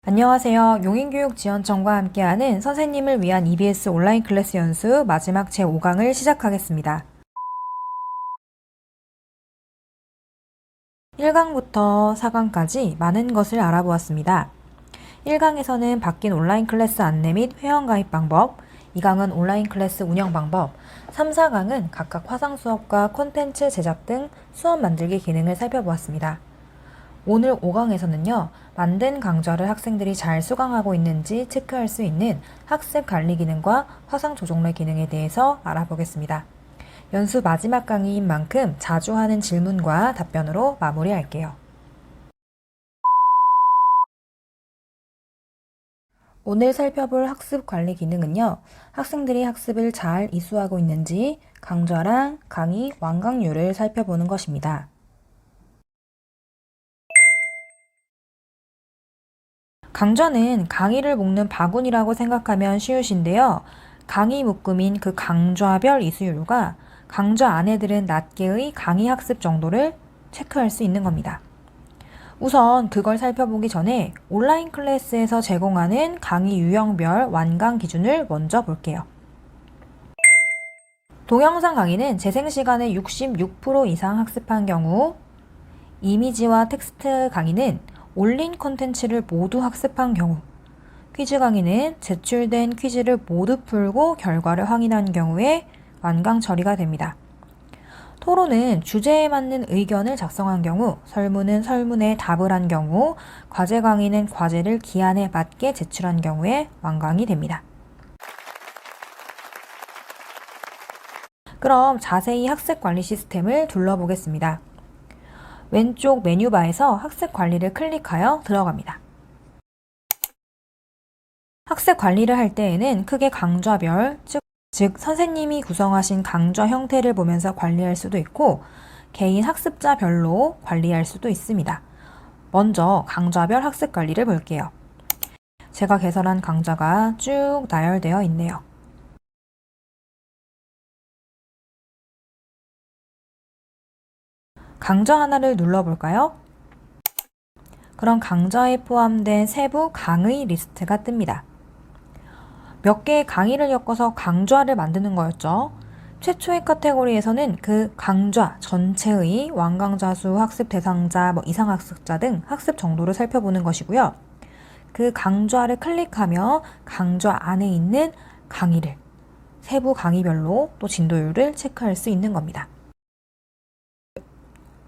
안녕하세요. 용인교육지원청과 함께하는 선생님을 위한 EBS 온라인 클래스 연수 마지막 제5강을 시작하겠습니다. 1강부터 4강까지 많은 것을 알아보았습니다. 1강에서는 바뀐 온라인 클래스 안내 및 회원 가입 방법, 2강은 온라인 클래스 운영 방법, 3, 4강은 각각 화상 수업과 콘텐츠 제작 등 수업 만들기 기능을 살펴보았습니다. 오늘 5강에서는요, 만든 강좌를 학생들이 잘 수강하고 있는지 체크할 수 있는 학습 관리 기능과 화상 조종래 기능에 대해서 알아보겠습니다. 연수 마지막 강의인 만큼 자주 하는 질문과 답변으로 마무리할게요. 오늘 살펴볼 학습 관리 기능은요, 학생들이 학습을 잘 이수하고 있는지 강좌랑 강의 완강률을 살펴보는 것입니다. 강좌는 강의를 묶는 바구니라고 생각하면 쉬우신데요. 강의 묶음인 그 강좌별 이수율과 강좌 안에 들은 낱개의 강의 학습 정도를 체크할 수 있는 겁니다. 우선 그걸 살펴보기 전에 온라인 클래스에서 제공하는 강의 유형별 완강 기준을 먼저 볼게요. 동영상 강의는 재생시간의 66% 이상 학습한 경우, 이미지와 텍스트 강의는 올린 콘텐츠를 모두 학습한 경우, 퀴즈 강의는 제출된 퀴즈를 모두 풀고 결과를 확인한 경우에 완강 처리가 됩니다. 토론은 주제에 맞는 의견을 작성한 경우, 설문은 설문에 답을 한 경우, 과제 강의는 과제를 기한에 맞게 제출한 경우에 완강이 됩니다. 그럼 자세히 학습 관리 시스템을 둘러보겠습니다. 왼쪽 메뉴바에서 학습 관리를 클릭하여 들어갑니다. 학습 관리를 할 때에는 크게 강좌별, 즉 선생님이 구성하신 강좌 형태를 보면서 관리할 수도 있고 개인 학습자별로 관리할 수도 있습니다. 먼저 강좌별 학습 관리를 볼게요. 제가 개설한 강좌가 쭉 나열되어 있네요. 강좌 하나를 눌러볼까요? 그럼 강좌에 포함된 세부 강의 리스트가 뜹니다. 몇 개의 강의를 엮어서 강좌를 만드는 거였죠. 최초의 카테고리에서는 그 강좌 전체의 완강자 수, 학습 대상자, 이상학습자 등 학습 정도를 살펴보는 것이고요. 그 강좌를 클릭하며 강좌 안에 있는 강의를 세부 강의별로 또 진도율을 체크할 수 있는 겁니다.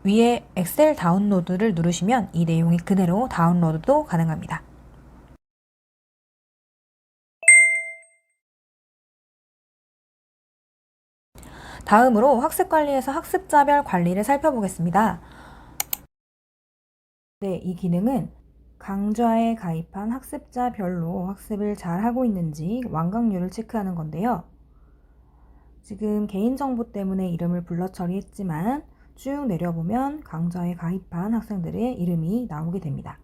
위에 엑셀 다운로드를 누르시면 이 내용이 그대로 다운로드도 가능합니다. 다음으로 학습관리에서 학습자별 관리를 살펴보겠습니다. 이 기능은 강좌에 가입한 학습자별로 학습을 잘 하고 있는지 완강률을 체크하는 건데요. 지금 개인정보 때문에 이름을 불러 처리했지만 쭉 내려보면 강좌에 가입한 학생들의 이름이 나오게 됩니다.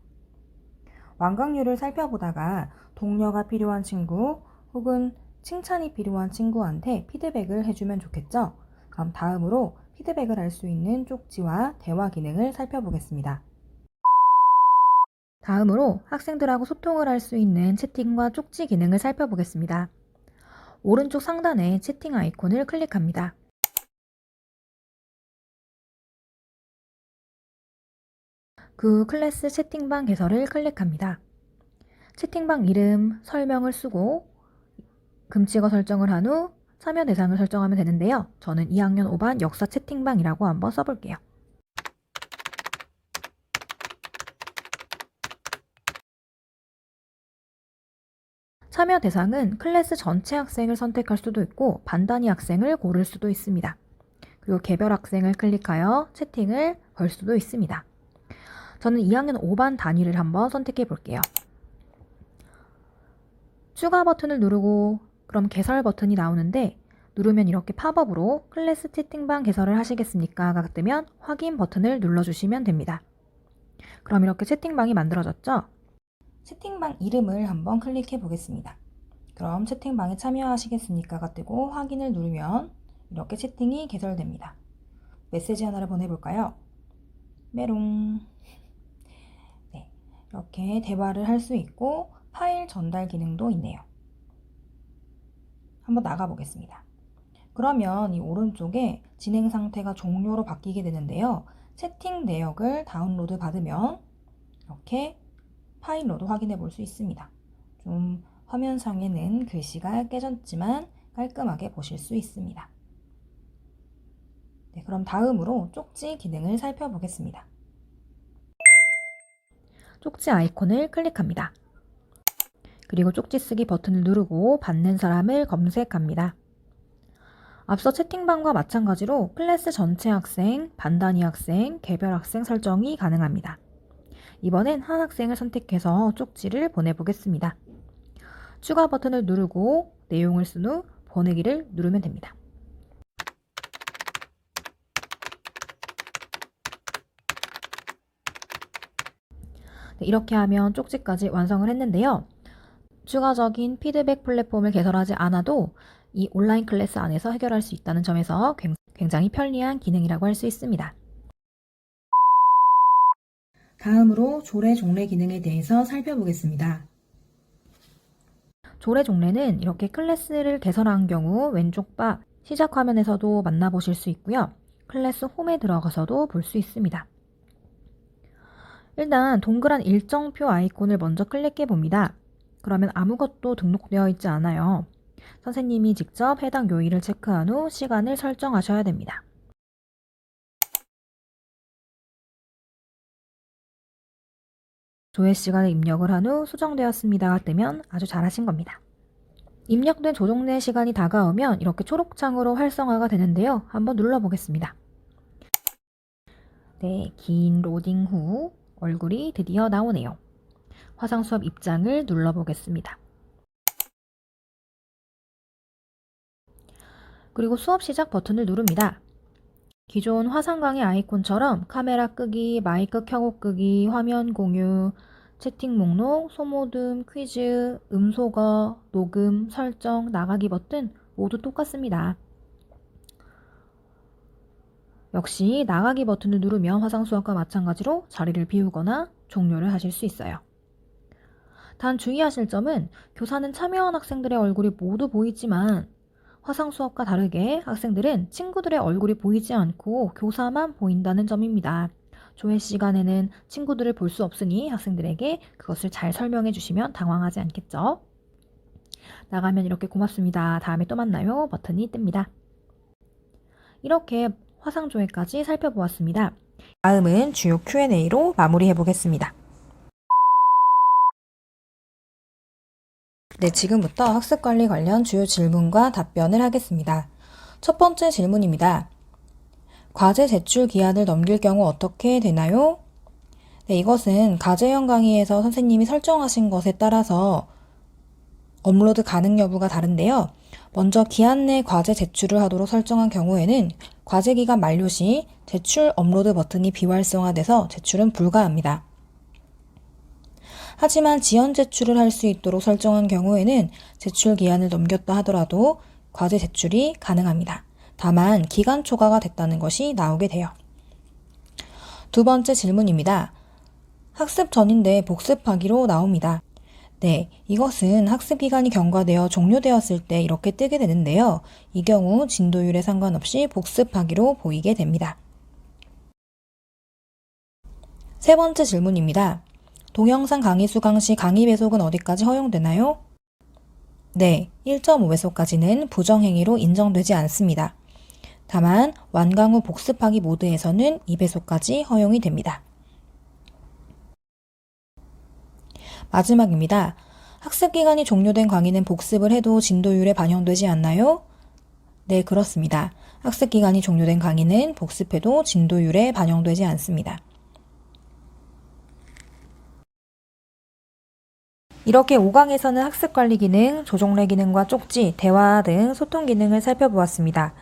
완강률을 살펴보다가 독려가 필요한 친구 혹은 칭찬이 필요한 친구한테 피드백을 해주면 좋겠죠? 그럼 다음으로 피드백을 할 수 있는 쪽지와 대화 기능을 살펴보겠습니다. 다음으로 학생들하고 소통을 할 수 있는 채팅과 쪽지 기능을 살펴보겠습니다. 오른쪽 상단에 채팅 아이콘을 클릭합니다. 그 클래스 채팅방 개설을 클릭합니다. 채팅방 이름, 설명을 쓰고 금찍어 설정을 한 후 참여 대상을 설정하면 되는데요. 저는 2학년 5반 역사 채팅방이라고 한번 써볼게요. 참여 대상은 클래스 전체 학생을 선택할 수도 있고 반 단위 학생을 고를 수도 있습니다. 그리고 개별 학생을 클릭하여 채팅을 걸 수도 있습니다. 저는 2학년 5반 단위를 한번 선택해 볼게요. 추가 버튼을 누르고 그럼 개설 버튼이 나오는데 누르면 이렇게 팝업으로 클래스 채팅방 개설을 하시겠습니까가 뜨면 확인 버튼을 눌러주시면 됩니다. 그럼 이렇게 채팅방이 만들어졌죠? 채팅방 이름을 한번 클릭해 보겠습니다. 그럼 채팅방에 참여하시겠습니까가 뜨고 확인을 누르면 이렇게 채팅이 개설됩니다. 메시지 하나를 보내볼까요? 메롱. 이렇게 대화를 할 수 있고 파일 전달 기능도 있네요. 한번 나가 보겠습니다. 그러면 이 오른쪽에 진행 상태가 종료로 바뀌게 되는데요. 채팅 내역을 다운로드 받으면 이렇게 파일로도 확인해 볼 수 있습니다. 좀 화면상에는 글씨가 깨졌지만 깔끔하게 보실 수 있습니다. 네, 그럼 다음으로 쪽지 기능을 살펴보겠습니다. 쪽지 아이콘을 클릭합니다. 그리고 쪽지 쓰기 버튼을 누르고 받는 사람을 검색합니다. 앞서 채팅방과 마찬가지로 클래스 전체 학생, 반 단위 학생, 개별 학생 설정이 가능합니다. 이번엔 한 학생을 선택해서 쪽지를 보내보겠습니다. 추가 버튼을 누르고 내용을 쓴 후 보내기를 누르면 됩니다. 네, 이렇게 하면 쪽지까지 완성을 했는데요. 추가적인 피드백 플랫폼을 개설하지 않아도 이 온라인 클래스 안에서 해결할 수 있다는 점에서 굉장히 편리한 기능이라고 할 수 있습니다. 다음으로 조례 종래 기능에 대해서 살펴보겠습니다. 조례 종래는 이렇게 클래스를 개설한 경우 왼쪽 바 시작 화면에서도 만나보실 수 있고요. 클래스 홈에 들어가서도 볼 수 있습니다. 일단 동그란 일정표 아이콘을 먼저 클릭해 봅니다. 그러면 아무것도 등록되어 있지 않아요. 선생님이 직접 해당 요일을 체크한 후 시간을 설정하셔야 됩니다. 조회 시간을 입력을 한 후 수정되었습니다가 뜨면 아주 잘하신 겁니다. 입력된 조종래 시간이 다가오면 이렇게 초록창으로 활성화가 되는데요. 한번 눌러보겠습니다. 네, 긴 로딩 후 얼굴이 드디어 나오네요. 화상 수업 입장을 눌러보겠습니다. 그리고 수업 시작 버튼을 누릅니다. 기존 화상 강의 아이콘처럼 카메라 끄기, 마이크 켜고 끄기, 화면 공유, 채팅 목록, 소모듬, 퀴즈, 음소거, 녹음, 설정, 나가기 버튼 모두 똑같습니다. 역시 나가기 버튼을 누르면 화상 수업과 마찬가지로 자리를 비우거나 종료를 하실 수 있어요. 단 주의하실 점은 교사는 참여한 학생들의 얼굴이 모두 보이지만 화상 수업과 다르게 학생들은 친구들의 얼굴이 보이지 않고 교사만 보인다는 점입니다. 조회 시간에는 친구들을 볼 수 없으니 학생들에게 그것을 잘 설명해 주시면 당황하지 않겠죠? 나가면 이렇게 고맙습니다. 다음에 또 만나요 버튼이 뜹니다. 이렇게 화상 조회까지 살펴보았습니다. 다음은 주요 Q&A로 마무리해 보겠습니다. 네, 지금부터 학습관리 관련 주요 질문과 답변을 하겠습니다. 첫 번째 질문입니다. 과제 제출 기한을 넘길 경우 어떻게 되나요? 네, 이것은 과제형 강의에서 선생님이 설정하신 것에 따라서 업로드 가능 여부가 다른데요. 먼저 기한 내 과제 제출을 하도록 설정한 경우에는 과제 기간 만료 시 제출 업로드 버튼이 비활성화돼서 제출은 불가합니다. 하지만 지연 제출을 할 수 있도록 설정한 경우에는 제출 기한을 넘겼다 하더라도 과제 제출이 가능합니다. 다만 기간 초과가 됐다는 것이 나오게 돼요. 두 번째 질문입니다. 학습 전인데 복습하기로 나옵니다. 네, 이것은 학습 기간이 경과되어 종료되었을 때 이렇게 뜨게 되는데요. 이 경우 진도율에 상관없이 복습하기로 보이게 됩니다. 세 번째 질문입니다. 동영상 강의 수강 시 강의 배속은 어디까지 허용되나요? 네, 1.5배속까지는 부정행위로 인정되지 않습니다. 다만 완강 후 복습하기 모드에서는 2배속까지 허용이 됩니다. 마지막입니다. 학습기간이 종료된 강의는 복습을 해도 진도율에 반영되지 않나요? 네, 그렇습니다. 학습기간이 종료된 강의는 복습해도 진도율에 반영되지 않습니다. 이렇게 5강에서는 학습관리 기능, 조종래 기능과 쪽지, 대화 등 소통 기능을 살펴보았습니다.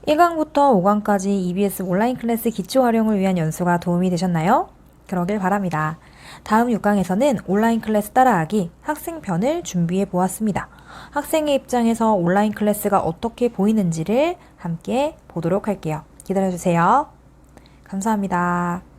1강부터 5강까지 EBS 온라인 클래스 기초 활용을 위한 연수가 도움이 되셨나요? 그러길 바랍니다. 다음 6강에서는 온라인 클래스 따라하기 학생편을 준비해 보았습니다. 학생의 입장에서 온라인 클래스가 어떻게 보이는지를 함께 보도록 할게요. 기다려주세요. 감사합니다.